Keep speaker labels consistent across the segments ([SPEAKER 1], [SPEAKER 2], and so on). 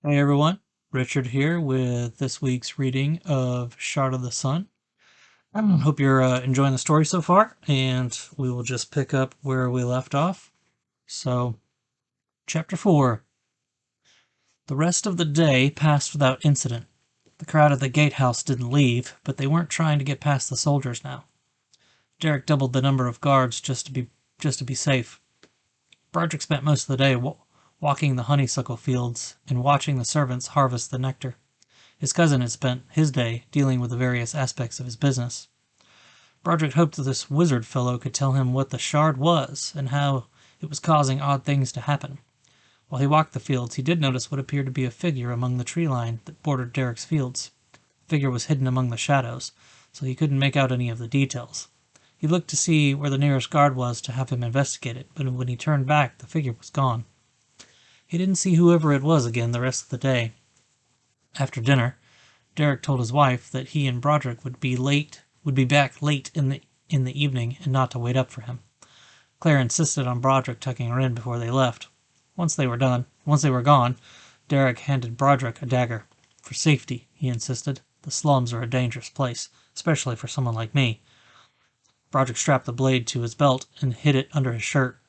[SPEAKER 1] Hey everyone, Richard here with this week's reading of Shard of the Sun. I hope you're enjoying the story so far, and we will just pick up where we left off. So, Chapter 4. The rest of the day passed without incident. The crowd at the gatehouse didn't leave, but they weren't trying to get past the soldiers now. Derek doubled the number of guards just to be safe. Broderick spent most of the day walking the honeysuckle fields and watching the servants harvest the nectar. His cousin had spent his day dealing with the various aspects of his business. Broderick hoped that this wizard fellow could tell him what the shard was and how it was causing odd things to happen. While he walked the fields, he did notice what appeared to be a figure among the tree line that bordered Derek's fields. The figure was hidden among the shadows, so he couldn't make out any of the details. He looked to see where the nearest guard was to have him investigate it, but when he turned back, the figure was gone. He didn't see whoever it was again the rest of the day. After dinner, Derek told his wife that he and Broderick would be back late in the evening and not to wait up for him. Claire insisted on Broderick tucking her in before they left. Once they were gone, Derek handed Broderick a dagger. For safety, he insisted. The slums are a dangerous place, especially for someone like me. Broderick strapped the blade to his belt and hid it under his shirt.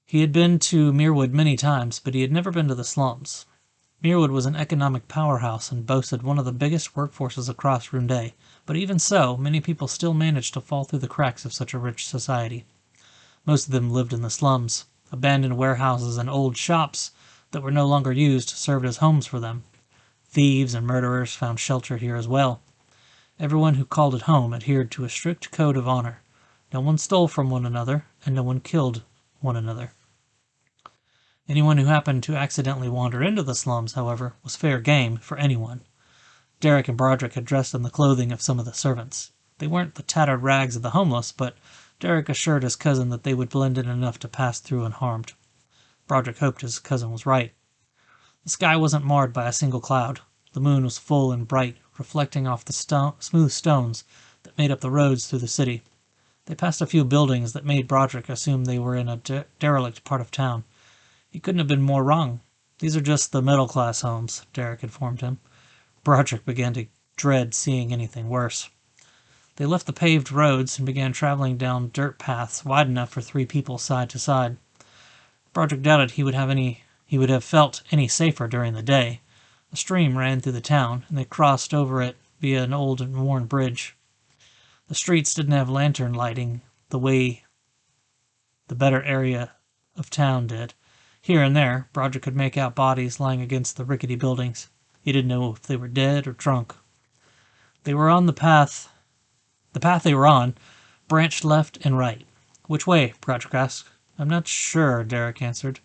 [SPEAKER 1] He had been to Muirwood many times, but he had never been to the slums. Muirwood was an economic powerhouse and boasted one of the biggest workforces across Runde, but even so, many people still managed to fall through the cracks of such a rich society. Most of them lived in the slums. Abandoned warehouses and old shops that were no longer used served as homes for them. Thieves and murderers found shelter here as well. Everyone who called it home adhered to a strict code of honor. No one stole from one another, and no one killed one another. Anyone who happened to accidentally wander into the slums, however, was fair game for anyone. Derek and Broderick had dressed in the clothing of some of the servants. They weren't the tattered rags of the homeless, but Derek assured his cousin that they would blend in enough to pass through unharmed. Broderick hoped his cousin was right. The sky wasn't marred by a single cloud. The moon was full and bright, reflecting off the smooth stones that made up the roads through the city. They passed a few buildings that made Broderick assume they were in a derelict part of town. He couldn't have been more wrong. These are just the middle-class homes, Derek informed him. Broderick began to dread seeing anything worse. They left the paved roads and began traveling down dirt paths wide enough for 3 people side to side. Broderick doubted he would have felt any safer during the day. A stream ran through the town, and they crossed over it via an old and worn bridge. The streets didn't have lantern lighting the way the better area of town did. Here and there, Broderick could make out bodies lying against the rickety buildings. He didn't know if they were dead or drunk. They were on the path. The path they were on branched left and right. Which way? Broderick asked. I'm not sure, Derek answered.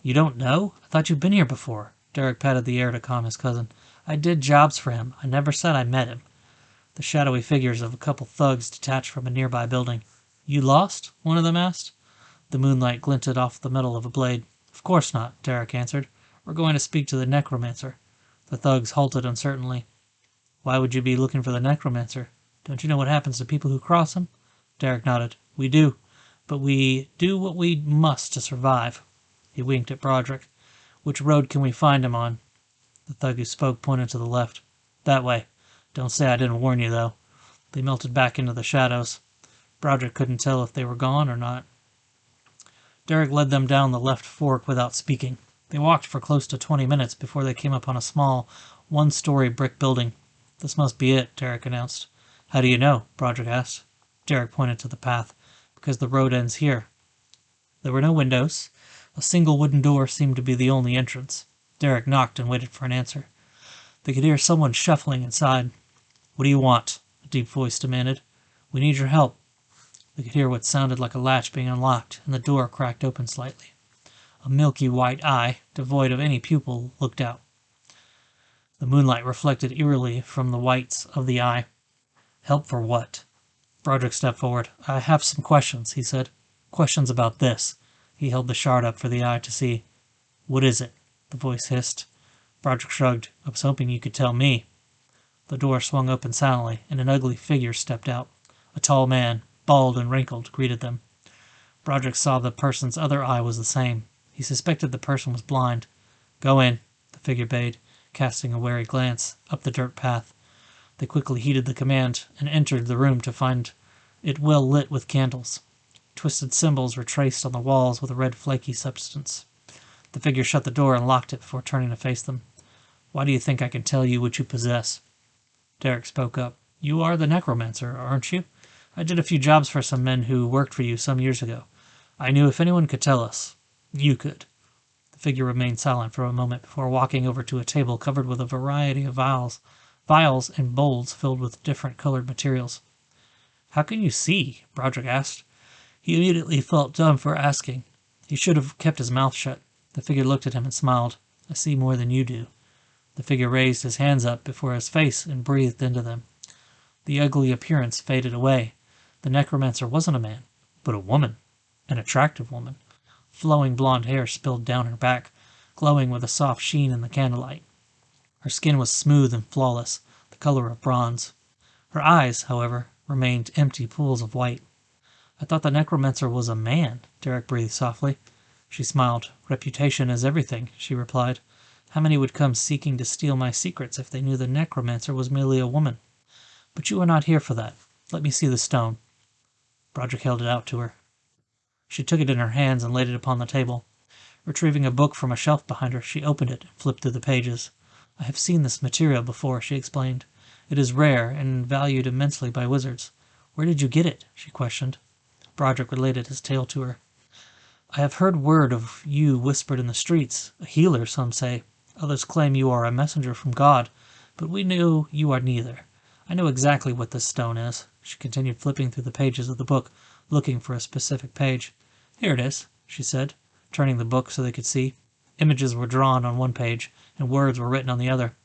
[SPEAKER 1] You don't know? I thought you'd been here before. Derek patted the air to calm his cousin. I did jobs for him. I never said I met him. The shadowy figures of a couple thugs detached from a nearby building. You lost? One of them asked. The moonlight glinted off the metal of a blade. Of course not, Derek answered. We're going to speak to the necromancer. The thugs halted uncertainly. Why would you be looking for the necromancer? Don't you know what happens to people who cross him? Derek nodded. We do, but we do what we must to survive. He winked at Broderick. Which road can we find him on? The thug who spoke pointed to the left. That way. Don't say I didn't warn you, though. They melted back into the shadows. Broderick couldn't tell if they were gone or not. Derek led them down the left fork without speaking. They walked for close to 20 minutes before they came upon a small, 1-story brick building. This must be it, Derek announced. How do you know? Broderick asked. Derek pointed to the path. Because the road ends here. There were no windows. A single wooden door seemed to be the only entrance. Derek knocked and waited for an answer. They could hear someone shuffling inside. What do you want? A deep voice demanded. We need your help. They could hear what sounded like a latch being unlocked, and the door cracked open slightly. A milky white eye, devoid of any pupil, looked out. The moonlight reflected eerily from the whites of the eye. Help for what? Broderick stepped forward. I have some questions, he said. Questions about this. He held the shard up for the eye to see. What is it? The voice hissed. Broderick shrugged. I was hoping you could tell me. The door swung open silently, and an ugly figure stepped out. A tall man, bald and wrinkled, greeted them. Broderick saw the person's other eye was the same. He suspected the person was blind. Go in. The figure bade, casting a wary glance up the dirt path. They quickly heeded the command and entered the room to find it well lit with candles. Twisted symbols were traced on the walls with a red flaky substance. The figure shut the door and locked it before turning to face them. "Why do you think I can tell you what you possess?" Derek spoke up. "You are the necromancer, aren't you? I did a few jobs for some men who worked for you some years ago. I knew if anyone could tell us, you could." The figure remained silent for a moment before walking over to a table covered with a variety of vials and bowls filled with different colored materials. "How can you see?" Broderick asked. He immediately felt dumb for asking. He should have kept his mouth shut. The figure looked at him and smiled. "I see more than you do." The figure raised his hands up before his face and breathed into them. The ugly appearance faded away. The necromancer wasn't a man, but a woman. An attractive woman. Flowing blonde hair spilled down her back, glowing with a soft sheen in the candlelight. Her skin was smooth and flawless, the color of bronze. Her eyes, however, remained empty pools of white. "I thought the necromancer was a man," Derek breathed softly. She smiled. "Reputation is everything," she replied. "How many would come seeking to steal my secrets if they knew the necromancer was merely a woman? But you are not here for that. Let me see the stone." Broderick held it out to her. She took it in her hands and laid it upon the table. Retrieving a book from a shelf behind her, she opened it and flipped through the pages. "I have seen this material before," she explained. "It is rare and valued immensely by wizards." "Where did you get it?" she questioned. Broderick related his tale to her. "I have heard word of you whispered in the streets. A healer, some say. Others claim you are a messenger from God, but we know you are neither. I know exactly what this stone is." She continued flipping through the pages of the book, looking for a specific page. "Here it is," she said, turning the book so they could see. Images were drawn on one page, and words were written on the other.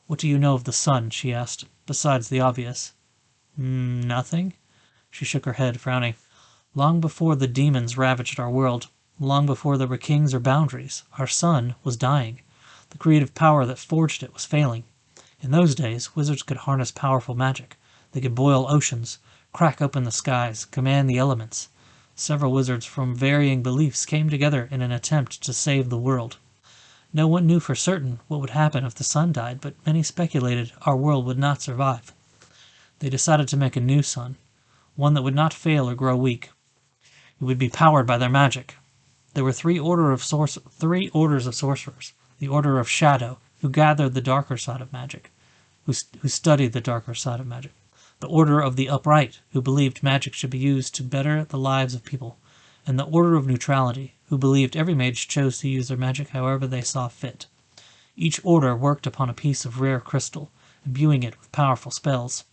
[SPEAKER 1] "What do you know of the sun?" she asked, "besides the obvious?" Nothing." She shook her head, frowning. "Long before the demons ravaged our world, long before there were kings or boundaries, our sun was dying. The creative power that forged it was failing. In those days, wizards could harness powerful magic. They could boil oceans, crack open the skies, command the elements. Several wizards from varying beliefs came together in an attempt to save the world. No one knew for certain what would happen if the sun died, but many speculated our world would not survive. They decided to make a new sun, one that would not fail or grow weak. It would be powered by their magic. There were three orders of sorcerers. The Order of Shadow, who gathered the darker side of magic, who studied the darker side of magic. The Order of the Upright, who believed magic should be used to better the lives of people. And the Order of Neutrality, who believed every mage chose to use their magic however they saw fit. Each order worked upon a piece of rare crystal, imbuing it with powerful spells.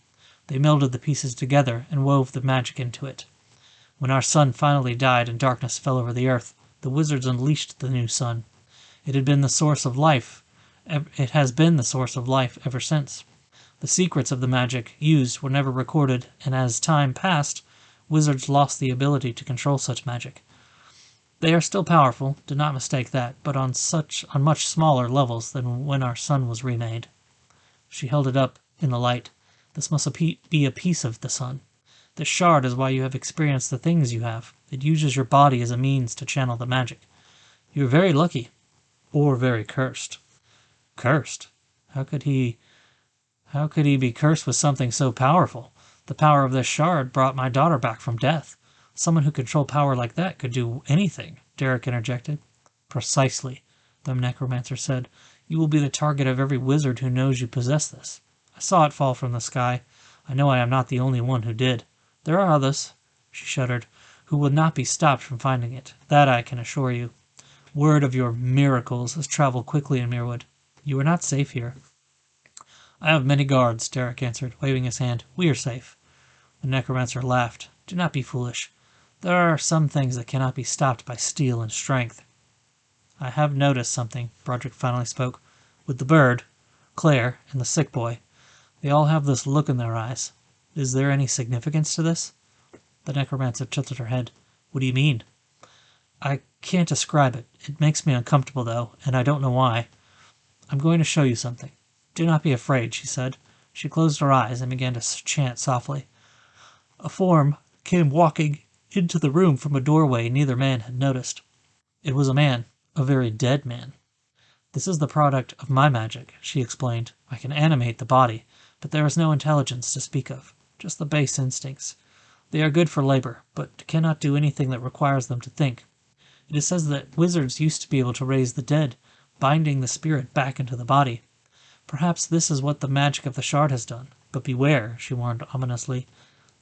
[SPEAKER 1] They melded the pieces together and wove the magic into it. When our sun finally died and darkness fell over the earth, the wizards unleashed the new sun. It had been the source of life. It has been the source of life ever since. The secrets of the magic used were never recorded, and as time passed, wizards lost the ability to control such magic. They are still powerful, do not mistake that, but on much smaller levels than when our sun was remade. She held it up in the light. "This must be a piece of the sun. This shard is why you have experienced the things you have. It uses your body as a means to channel the magic. You are very lucky, or very cursed." "Cursed? How could he be cursed with something so powerful? The power of this shard brought my daughter back from death. Someone who controlled power like that could do anything," Derek interjected. "Precisely," the necromancer said. "You will be the target of every wizard who knows you possess this. I saw it fall from the sky. I know I am not the only one who did. There are others," she shuddered, "who will not be stopped from finding it. That I can assure you. Word of your miracles has traveled quickly in Mirwood. You are not safe here." "I have many guards," Derek answered, waving his hand. "We are safe." The necromancer laughed. "Do not be foolish. There are some things that cannot be stopped by steel and strength." "I have noticed something," Broderick finally spoke. "With the bird, Claire, and the sick boy. They all have this look in their eyes. Is there any significance to this?" The necromancer tilted her head. "What do you mean?" "I can't describe it. It makes me uncomfortable, though, and I don't know why. I'm going to show you something. Do not be afraid," she said. She closed her eyes and began to chant softly. A form came walking into the room from a doorway neither man had noticed. It was a man, a very dead man. This is the product of my magic, she explained. I can animate the body, but there is no intelligence to speak of, just the base instincts. They are good for labor, but cannot do anything that requires them to think. It is said that wizards used to be able to raise the dead, binding the spirit back into the body. Perhaps this is what the magic of the shard has done. But beware, she warned ominously.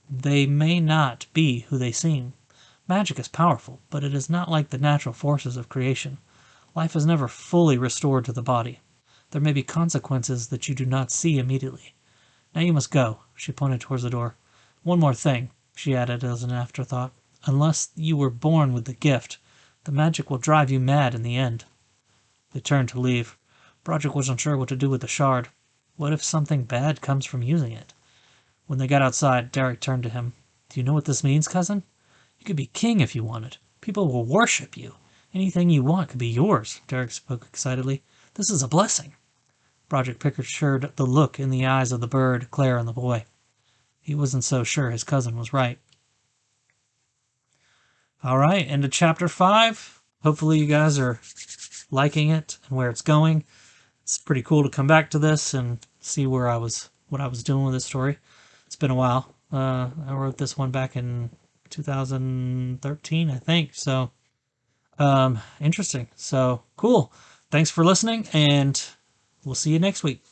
[SPEAKER 1] They may not be who they seem. Magic is powerful, but it is not like the natural forces of creation. Life is never fully restored to the body. There may be consequences that you do not see immediately. Now you must go. She pointed towards the door. One more thing, she added as an afterthought. Unless you were born with the gift, the magic will drive you mad in the end. They turned to leave. Broderick wasn't sure what to do with the shard. What if something bad comes from using it? When they got outside, Derek turned to him. Do you know what this means, cousin? You could be king if you wanted. People will worship you. Anything you want could be yours, Derek spoke excitedly. This is a blessing. Broderick pictured the look in the eyes of the bird, Claire, and the boy. He wasn't so sure his cousin was right. All right, into chapter 5. Hopefully you guys are liking it and where it's going. It's pretty cool to come back to this and see what I was doing with this story. It's been a while. I wrote this one back in 2013, I think. So, interesting. So, cool. Thanks for listening, and we'll see you next week.